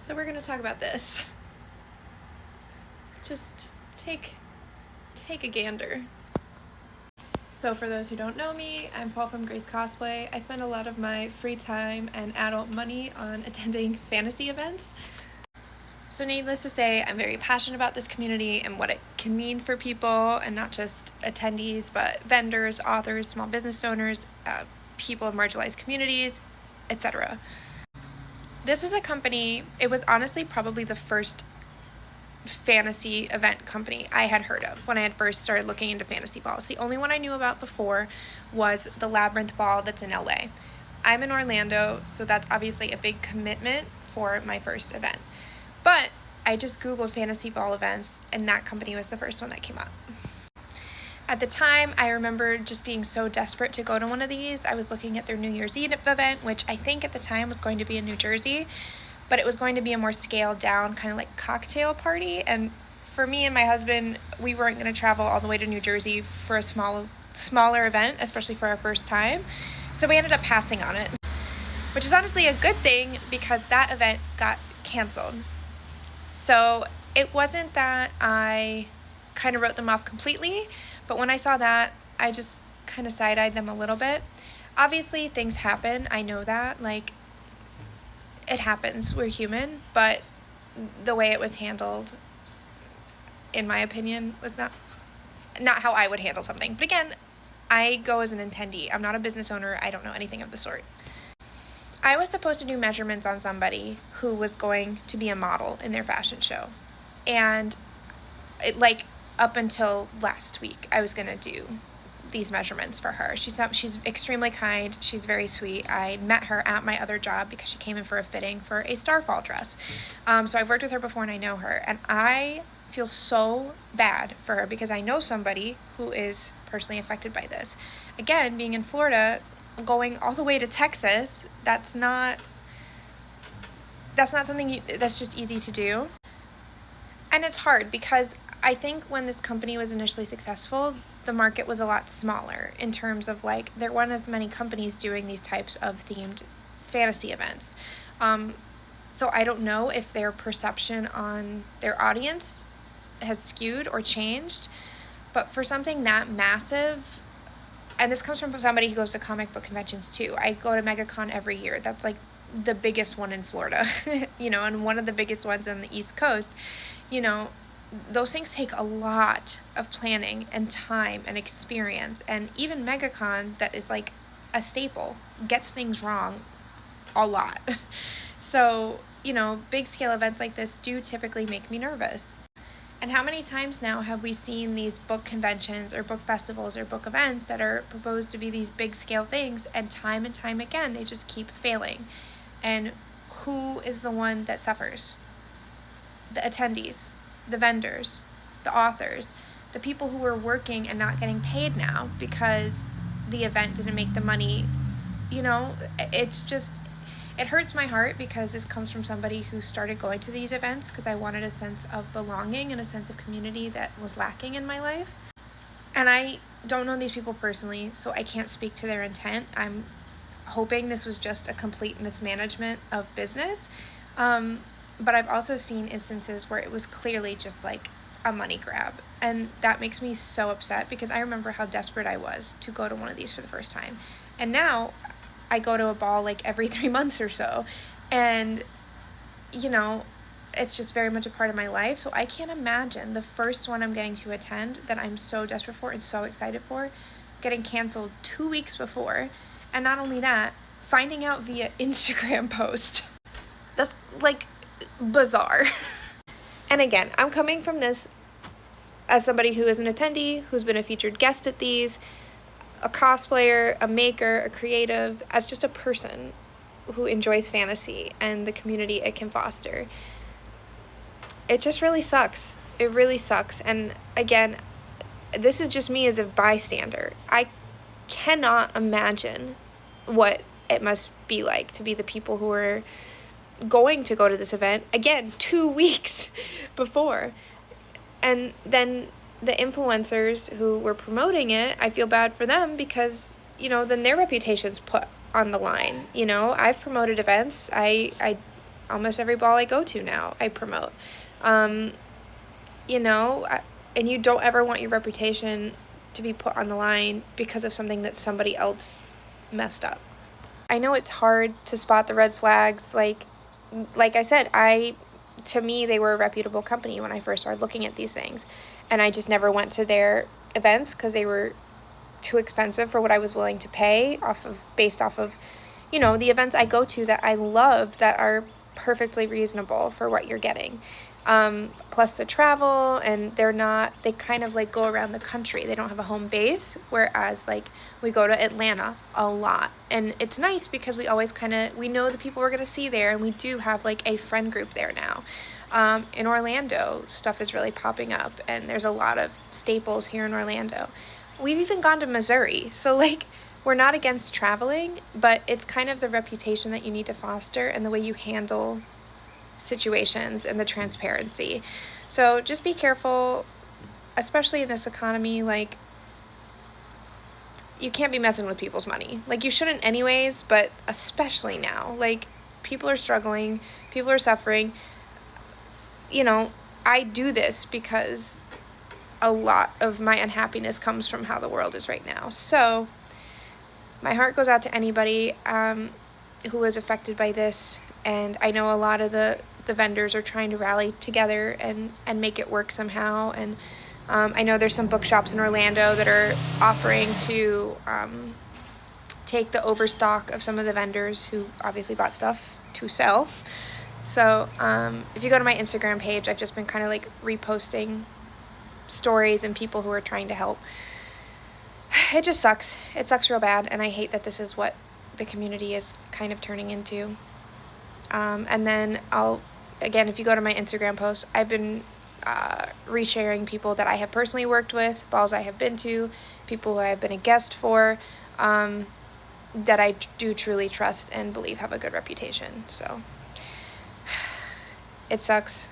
So we're gonna talk about this. Just take a gander. So for those who don't know me, I'm Paul from Grace Cosplay. I spend a lot of my free time and adult money on attending fantasy events. So needless to say, I'm very passionate about this community and what it can mean for people, and not just attendees, but vendors, authors, small business owners, people of marginalized communities, etc. This was a company, it was honestly probably the first fantasy event company I had heard of when I had first started looking into fantasy balls. The only one I knew about before was the Labyrinth Ball that's in LA. I'm in Orlando, so that's obviously a big commitment for my first event. But I just Googled fantasy ball events, and that company was the first one that came up. At the time, I remember just being so desperate to go to one of these. I was looking at their New Year's Eve event, which I think at the time was going to be in New Jersey, but it was going to be a more scaled down kind of like cocktail party. And for me and my husband, we weren't going to travel all the way to New Jersey for a smaller event, especially for our first time. So we ended up passing on it, which is honestly a good thing because that event got canceled. So it wasn't that I kind of wrote them off completely, but when I saw that, I just kind of side-eyed them a little bit. Obviously, things happen. I know that. Like, it happens. We're human. But the way it was handled, in my opinion, was not how I would handle something. But again, I go as an attendee. I'm not a business owner. I don't know anything of the sort. I was supposed to do measurements on somebody who was going to be a model in their fashion show. And up until last week, I was going to do these measurements for her. She's extremely kind. She's very sweet. I met her at my other job because she came in for a fitting for a Starfall dress. So I've worked with her before and I know her. And I feel so bad for her because I know somebody who is personally affected by this. Again, being in Florida, going all the way to Texas, that's not something that's just easy to do. And it's hard because I think when this company was initially successful, the market was a lot smaller in terms of there weren't as many companies doing these types of themed fantasy events. So I don't know if their perception on their audience has skewed or changed, but for something that massive, and this comes from somebody who goes to comic book conventions too. I go to MegaCon every year. That's the biggest one in Florida, and one of the biggest ones on the East Coast. Those things take a lot of planning and time and experience. And even MegaCon, that is a staple, gets things wrong a lot. So, big scale events like this do typically make me nervous. And how many times now have we seen these book conventions or book festivals or book events that are proposed to be these big scale things, and time again, they just keep failing. And who is the one that suffers? The attendees, the vendors, the authors, the people who are working and not getting paid now because the event didn't make the money. It hurts my heart because this comes from somebody who started going to these events because I wanted a sense of belonging and a sense of community that was lacking in my life. And I don't know these people personally, so I can't speak to their intent. I'm hoping this was just a complete mismanagement of business. But I've also seen instances where it was clearly just a money grab. And that makes me so upset because I remember how desperate I was to go to one of these for the first time. And now I go to a ball every 3 months or so. And, it's just very much a part of my life. So I can't imagine the first one I'm getting to attend that I'm so desperate for and so excited for getting canceled 2 weeks before. And not only that, finding out via Instagram post. That's bizarre. And again, I'm coming from this as somebody who is an attendee, who's been a featured guest at these, a cosplayer, a maker, a creative, as just a person who enjoys fantasy and the community it can foster. It just really sucks. It really sucks. And again, this is just me as a bystander. I cannot imagine what it must be like to be the people who are going to go to this event, again, 2 weeks before. And then the influencers who were promoting it, I feel bad for them because, then their reputation's put on the line. I've promoted events. almost every ball I go to now, I promote. You know, and you don't ever want your reputation to be put on the line because of something that somebody else messed up. I know it's hard to spot the red flags. Like I said, to me, they were a reputable company when I first started looking at these things. And I just never went to their events because they were too expensive for what I was willing to pay based off of, you know, the events I go to that I love that are perfectly reasonable for what you're getting. Plus the travel, and they kind of like go around the country. They don't have a home base, whereas like we go to Atlanta a lot, and it's nice because we always we know the people we're going to see there, and we do have like a friend group there now. In Orlando, stuff is really popping up, and there's a lot of staples here in Orlando. We've even gone to Missouri, so like we're not against traveling, but it's kind of the reputation that you need to foster and the way you handle situations and the transparency. So just be careful, especially in this economy. Like, you can't be messing with people's money. Like, you shouldn't anyways, but especially now. Like, people are struggling, people are suffering. You know, I do this because a lot of my unhappiness comes from how the world is right now. So my heart goes out to anybody who was affected by this, and I know a lot of the vendors are trying to rally together and make it work somehow. And I know there's some bookshops in Orlando that are offering to take the overstock of some of the vendors who obviously bought stuff to sell. So if you go to my Instagram page, I've just been kind of like reposting stories and people who are trying to help. It just sucks. It sucks real bad, and I hate that this is what the community is kind of turning into. And then again, if you go to my Instagram post, I've been resharing people that I have personally worked with, balls I have been to, people who I have been a guest for, that I do truly trust and believe have a good reputation. So it sucks.